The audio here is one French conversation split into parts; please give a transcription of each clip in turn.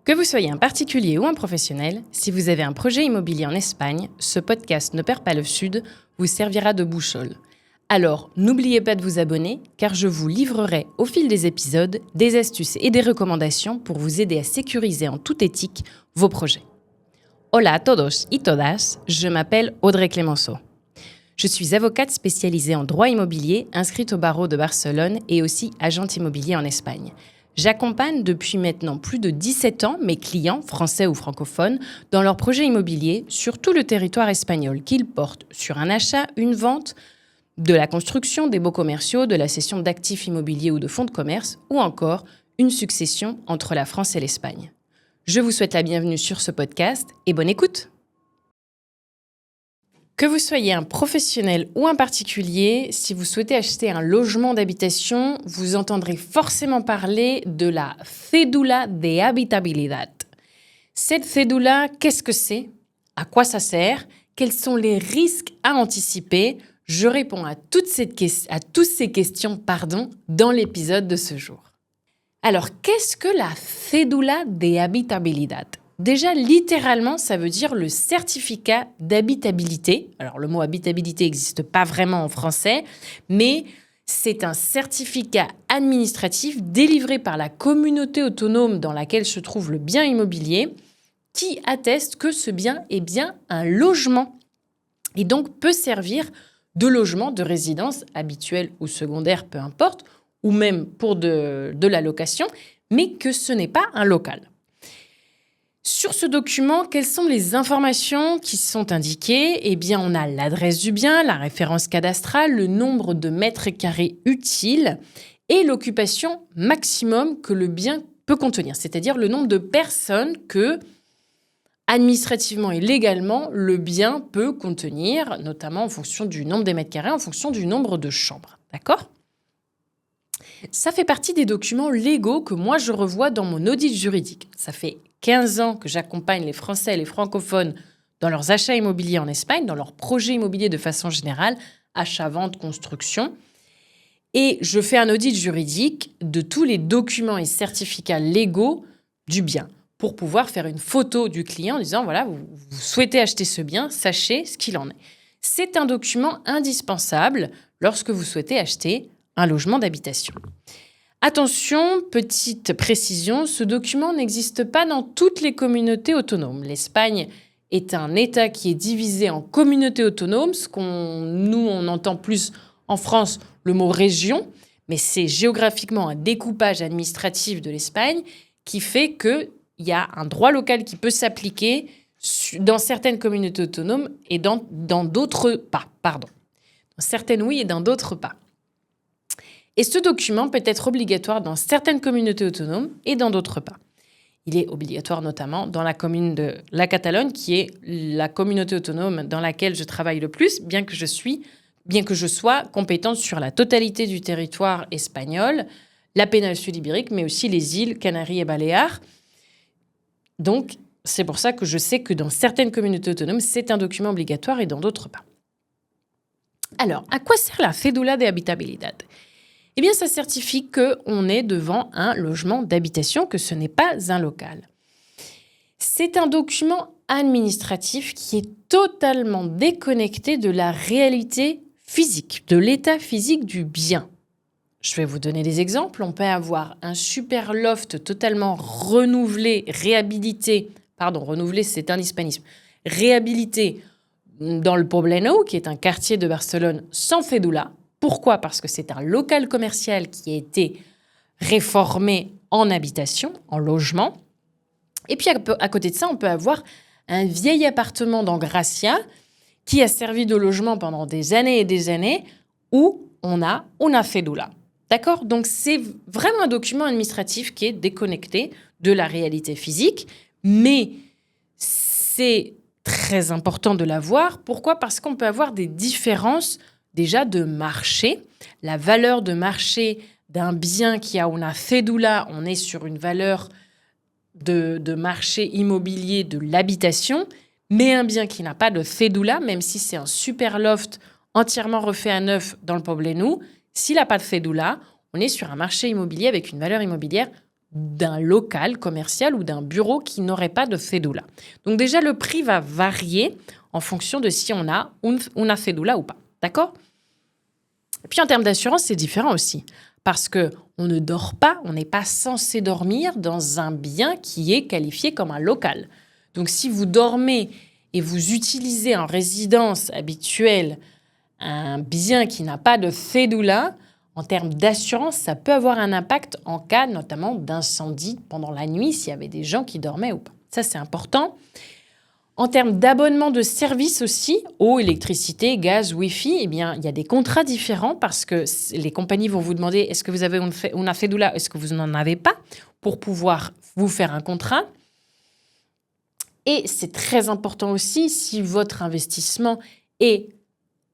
Que vous soyez un particulier ou un professionnel, si vous avez un projet immobilier en Espagne, ce podcast Ne perd pas le Sud vous servira de boussole. Alors, n'oubliez pas de vous abonner, car je vous livrerai au fil des épisodes des astuces et des recommandations pour vous aider à sécuriser en toute éthique vos projets. Hola a todos y todas, je m'appelle Audrey Clemenceau. Je suis avocate spécialisée en droit immobilier, inscrite au barreau de Barcelone et aussi agente immobilier en Espagne. J'accompagne depuis maintenant plus de 17 ans mes clients, français ou francophones, dans leurs projets immobiliers sur tout le territoire espagnol, qu'ils portent sur un achat, une vente, de la construction, des baux commerciaux, de la cession d'actifs immobiliers ou de fonds de commerce, ou encore une succession entre la France et l'Espagne. Je vous souhaite la bienvenue sur ce podcast et bonne écoute! Que vous soyez un professionnel ou un particulier, si vous souhaitez acheter un logement d'habitation, vous entendrez forcément parler de la cédula de habitabilidad. Cette cédula, qu'est-ce que c'est? À quoi ça sert? Quels sont les risques à anticiper? Je réponds à toutes ces questions dans l'épisode de ce jour. Alors, qu'est-ce que la cédula de habitabilidad? Déjà, littéralement, ça veut dire le certificat d'habitabilité. Alors, le mot habitabilité n'existe pas vraiment en français, mais c'est un certificat administratif délivré par la communauté autonome dans laquelle se trouve le bien immobilier qui atteste que ce bien est bien un logement et donc peut servir de logement, de résidence habituelle ou secondaire, peu importe, ou même pour de la location, mais que ce n'est pas un local. Sur ce document, quelles sont les informations qui sont indiquées? Eh bien, on a l'adresse du bien, la référence cadastrale, le nombre de mètres carrés utiles et l'occupation maximum que le bien peut contenir, c'est-à-dire le nombre de personnes que, administrativement et légalement, le bien peut contenir, notamment en fonction du nombre des mètres carrés, en fonction du nombre de chambres. D'accord ? Ça fait partie des documents légaux que moi je revois dans mon audit juridique. Ça fait 15 ans que j'accompagne les Français et les francophones dans leurs achats immobiliers en Espagne, dans leurs projets immobiliers de façon générale, achat, vente, construction. Et je fais un audit juridique de tous les documents et certificats légaux du bien pour pouvoir faire une photo du client en disant, voilà, vous souhaitez acheter ce bien, sachez ce qu'il en est. C'est un document indispensable lorsque vous souhaitez acheter un logement d'habitation. Attention, petite précision, ce document n'existe pas dans toutes les communautés autonomes. L'Espagne est un État qui est divisé en communautés autonomes, on entend plus en France le mot région, mais c'est géographiquement un découpage administratif de l'Espagne qui fait qu'il y a un droit local qui peut s'appliquer dans certaines communautés autonomes et dans d'autres pas. Dans certaines oui et dans d'autres pas. Et ce document peut être obligatoire dans certaines communautés autonomes et dans d'autres pas. Il est obligatoire notamment dans la commune de la Catalogne, qui est la communauté autonome dans laquelle je travaille le plus, bien que je sois compétente sur la totalité du territoire espagnol, la péninsule ibérique, mais aussi les îles Canaries et Baléares. Donc, c'est pour ça que je sais que dans certaines communautés autonomes, c'est un document obligatoire et dans d'autres pas. Alors, à quoi sert la cédula de habitabilidad ? Eh bien, ça certifie qu'on est devant un logement d'habitation, que ce n'est pas un local. C'est un document administratif qui est totalement déconnecté de la réalité physique, de l'état physique du bien. Je vais vous donner des exemples. On peut avoir un super loft totalement renouvelé, réhabilité dans le Poblenou, qui est un quartier de Barcelone sans cédula. Pourquoi ? Parce que c'est un local commercial qui a été réformé en habitation, en logement. Et puis, à côté de ça, on peut avoir un vieil appartement dans Gracia qui a servi de logement pendant des années et des années où on a una cédula. D'accord ? Donc, c'est vraiment un document administratif qui est déconnecté de la réalité physique, mais c'est très important de l'avoir. Pourquoi ? Parce qu'on peut avoir des différences déjà de marché. La valeur de marché d'un bien qui a una cédula, on est sur une valeur de marché immobilier de l'habitation, mais un bien qui n'a pas de cédula, même si c'est un super loft entièrement refait à neuf dans le Poblenou, s'il n'a pas de cédula, on est sur un marché immobilier avec une valeur immobilière d'un local commercial ou d'un bureau qui n'aurait pas de cédula. Donc déjà, le prix va varier en fonction de si on a una cédula ou pas. D'accord ? Et puis en termes d'assurance, c'est différent aussi. Parce qu'on ne dort pas, on n'est pas censé dormir dans un bien qui est qualifié comme un local. Donc si vous dormez et vous utilisez en résidence habituelle un bien qui n'a pas de cédula, en termes d'assurance, ça peut avoir un impact en cas notamment d'incendie pendant la nuit, s'il y avait des gens qui dormaient ou pas. Ça, c'est important. En termes d'abonnement de services aussi, eau, électricité, gaz, Wi-Fi, eh bien, il y a des contrats différents parce que les compagnies vont vous demander est-ce que vous avez una cédula, est-ce que vous n'en avez pas, pour pouvoir vous faire un contrat. Et c'est très important aussi si votre investissement est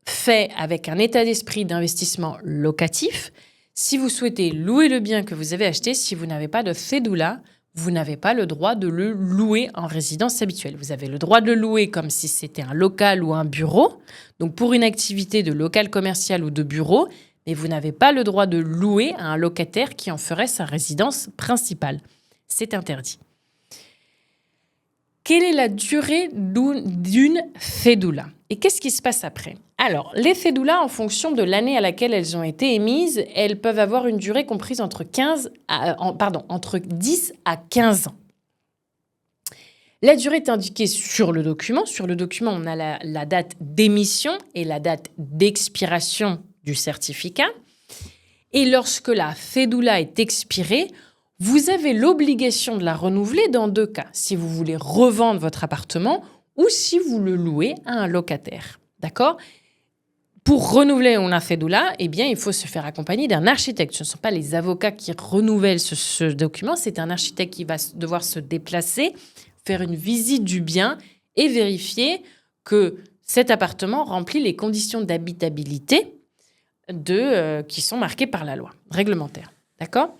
fait avec un état d'esprit d'investissement locatif. Si vous souhaitez louer le bien que vous avez acheté, si vous n'avez pas de cédula, vous n'avez pas le droit de le louer en résidence habituelle. Vous avez le droit de le louer comme si c'était un local ou un bureau, donc pour une activité de local commercial ou de bureau, mais vous n'avez pas le droit de louer à un locataire qui en ferait sa résidence principale. C'est interdit. Quelle est la durée d'une cédula ? Et qu'est-ce qui se passe après ? Alors, les cédulas, en fonction de l'année à laquelle elles ont été émises, elles peuvent avoir une durée comprise entre 10 à 15 ans. La durée est indiquée sur le document. Sur le document, on a la date d'émission et la date d'expiration du certificat. Et lorsque la cédula est expirée, vous avez l'obligation de la renouveler dans 2 cas. Si vous voulez revendre votre appartement ou si vous le louez à un locataire. D'accord ? Pour renouveler una cédula, eh bien, il faut se faire accompagner d'un architecte. Ce ne sont pas les avocats qui renouvellent ce document, c'est un architecte qui va devoir se déplacer, faire une visite du bien et vérifier que cet appartement remplit les conditions d'habitabilité qui sont marquées par la loi réglementaire. D'accord ?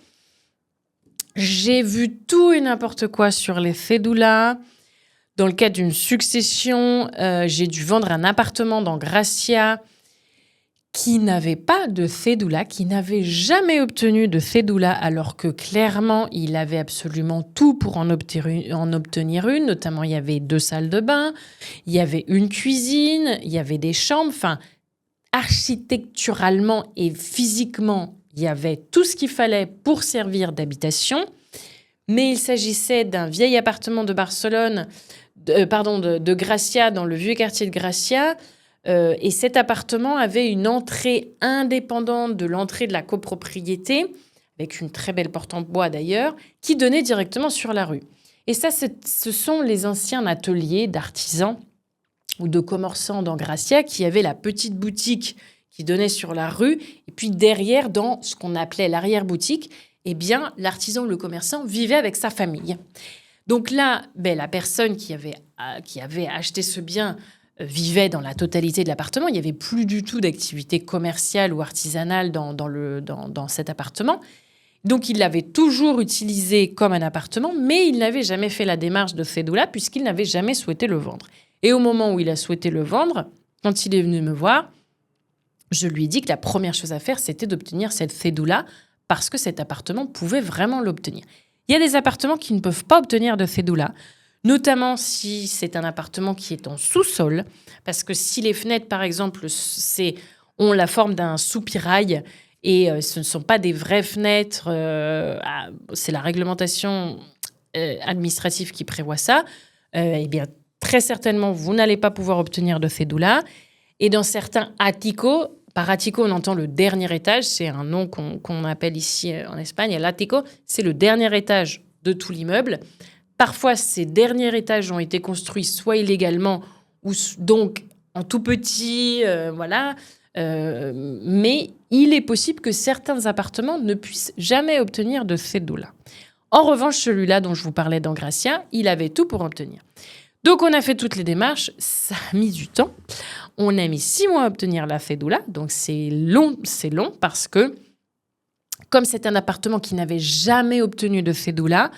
J'ai vu tout et n'importe quoi sur les cédulas. Dans le cadre d'une succession, j'ai dû vendre un appartement dans Gracia qui n'avait pas de cédula, qui n'avait jamais obtenu de cédula, alors que clairement, il avait absolument tout pour en obtenir une. Notamment, il y avait 2 salles de bain, il y avait une cuisine, il y avait des chambres. Enfin, architecturalement et physiquement, il y avait tout ce qu'il fallait pour servir d'habitation. Mais il s'agissait d'un vieil appartement de Barcelone, de Gracia, dans le vieux quartier de Gracia. Et cet appartement avait une entrée indépendante de l'entrée de la copropriété, avec une très belle porte en bois d'ailleurs, qui donnait directement sur la rue. Et ça, ce sont les anciens ateliers d'artisans ou de commerçants dans Gracia qui avaient la petite boutique qui donnait sur la rue. Et puis derrière, dans ce qu'on appelait l'arrière-boutique, eh bien, l'artisan ou le commerçant vivait avec sa famille. Donc là, la personne qui avait acheté ce bien vivait dans la totalité de l'appartement. Il n'y avait plus du tout d'activité commerciale ou artisanale dans cet appartement. Donc, il l'avait toujours utilisé comme un appartement, mais il n'avait jamais fait la démarche de cédula puisqu'il n'avait jamais souhaité le vendre. Et au moment où il a souhaité le vendre, quand il est venu me voir, je lui ai dit que la première chose à faire, c'était d'obtenir cette cédula parce que cet appartement pouvait vraiment l'obtenir. Il y a des appartements qui ne peuvent pas obtenir de cédula, notamment si c'est un appartement qui est en sous-sol, parce que si les fenêtres, par exemple, ont la forme d'un soupirail et ce ne sont pas des vraies fenêtres, c'est la réglementation administrative qui prévoit ça, eh bien, très certainement, vous n'allez pas pouvoir obtenir de cédula. Et dans certains atticos, par attico, on entend le dernier étage, c'est un nom qu'on appelle ici en Espagne, l'attico, c'est le dernier étage de tout l'immeuble. Parfois, ces derniers étages ont été construits soit illégalement, ou donc en tout petit, mais il est possible que certains appartements ne puissent jamais obtenir de cédula. En revanche, celui-là dont je vous parlais dans Gracia, il avait tout pour obtenir. Donc, on a fait toutes les démarches, ça a mis du temps. On a mis 6 mois à obtenir la cédula, donc c'est long parce que, comme c'est un appartement qui n'avait jamais obtenu de cédula,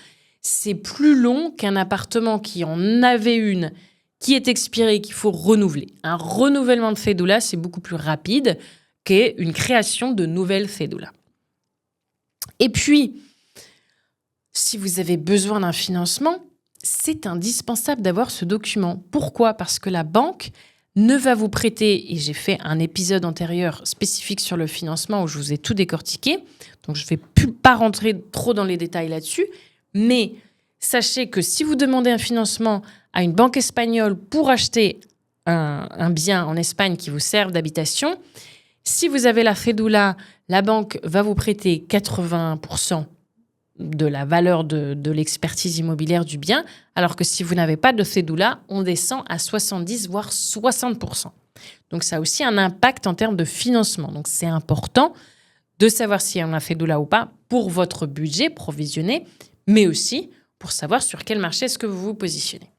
c'est plus long qu'un appartement qui en avait une, qui est expirée, qu'il faut renouveler. Un renouvellement de cédula, c'est beaucoup plus rapide qu'une création de nouvelles cédulas. Et puis, si vous avez besoin d'un financement, c'est indispensable d'avoir ce document. Pourquoi ? Parce que la banque ne va vous prêter, et j'ai fait un épisode antérieur spécifique sur le financement où je vous ai tout décortiqué, donc je ne vais pas rentrer trop dans les détails là-dessus, mais sachez que si vous demandez un financement à une banque espagnole pour acheter un bien en Espagne qui vous serve d'habitation, si vous avez la cédula, la banque va vous prêter 80% de la valeur de l'expertise immobilière du bien, alors que si vous n'avez pas de cédula, on descend à 70 voire 60%. Donc ça a aussi un impact en termes de financement. Donc c'est important de savoir si on a cédula ou pas pour votre budget provisionné, mais aussi pour savoir sur quel marché est-ce que vous vous positionnez.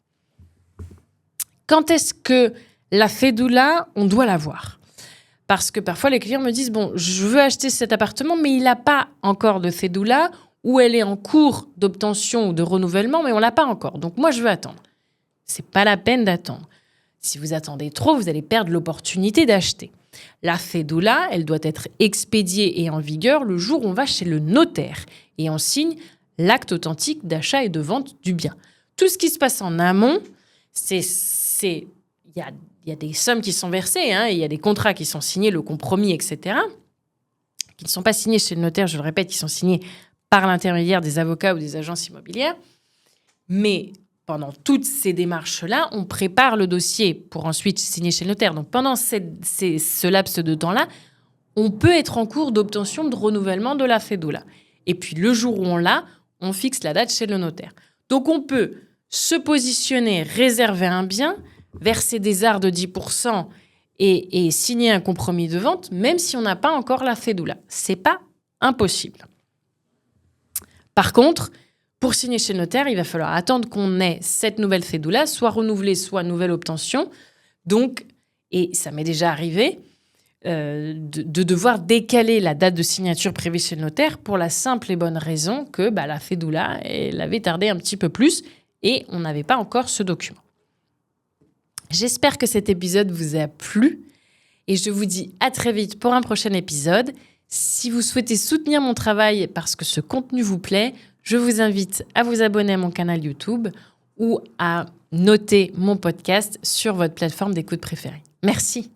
Quand est-ce que la cédula, on doit l'avoir ? Parce que parfois les clients me disent « Bon, je veux acheter cet appartement, mais il n'a pas encore de cédula » ou elle est en cours d'obtention ou de renouvellement, mais on ne l'a pas encore. Donc moi, je veux attendre. Ce n'est pas la peine d'attendre. Si vous attendez trop, vous allez perdre l'opportunité d'acheter. La cédula, elle doit être expédiée et en vigueur le jour où on va chez le notaire et on signe l'acte authentique d'achat et de vente du bien. Tout ce qui se passe en amont, il y a des sommes qui sont versées, il y a des contrats qui sont signés, le compromis, etc., qui ne sont pas signés chez le notaire, je le répète, qui sont signés par l'intermédiaire des avocats ou des agences immobilières. Mais pendant toutes ces démarches-là, on prépare le dossier pour ensuite signer chez le notaire. Donc pendant ce laps de temps-là, on peut être en cours d'obtention de renouvellement de la cédula. Et puis le jour où on l'a, on fixe la date chez le notaire. Donc on peut se positionner, réserver un bien, verser des arts de 10% et signer un compromis de vente, même si on n'a pas encore la cédula. C'est pas impossible. Par contre, pour signer chez le notaire, il va falloir attendre qu'on ait cette nouvelle cédula, soit renouvelée, soit nouvelle obtention. Donc, et ça m'est déjà arrivé, de devoir décaler la date de signature prévue chez le notaire pour la simple et bonne raison que la cédula, elle avait tardé un petit peu plus et on n'avait pas encore ce document. J'espère que cet épisode vous a plu et je vous dis à très vite pour un prochain épisode. Si vous souhaitez soutenir mon travail parce que ce contenu vous plaît, je vous invite à vous abonner à mon canal YouTube ou à noter mon podcast sur votre plateforme d'écoute préférée. Merci.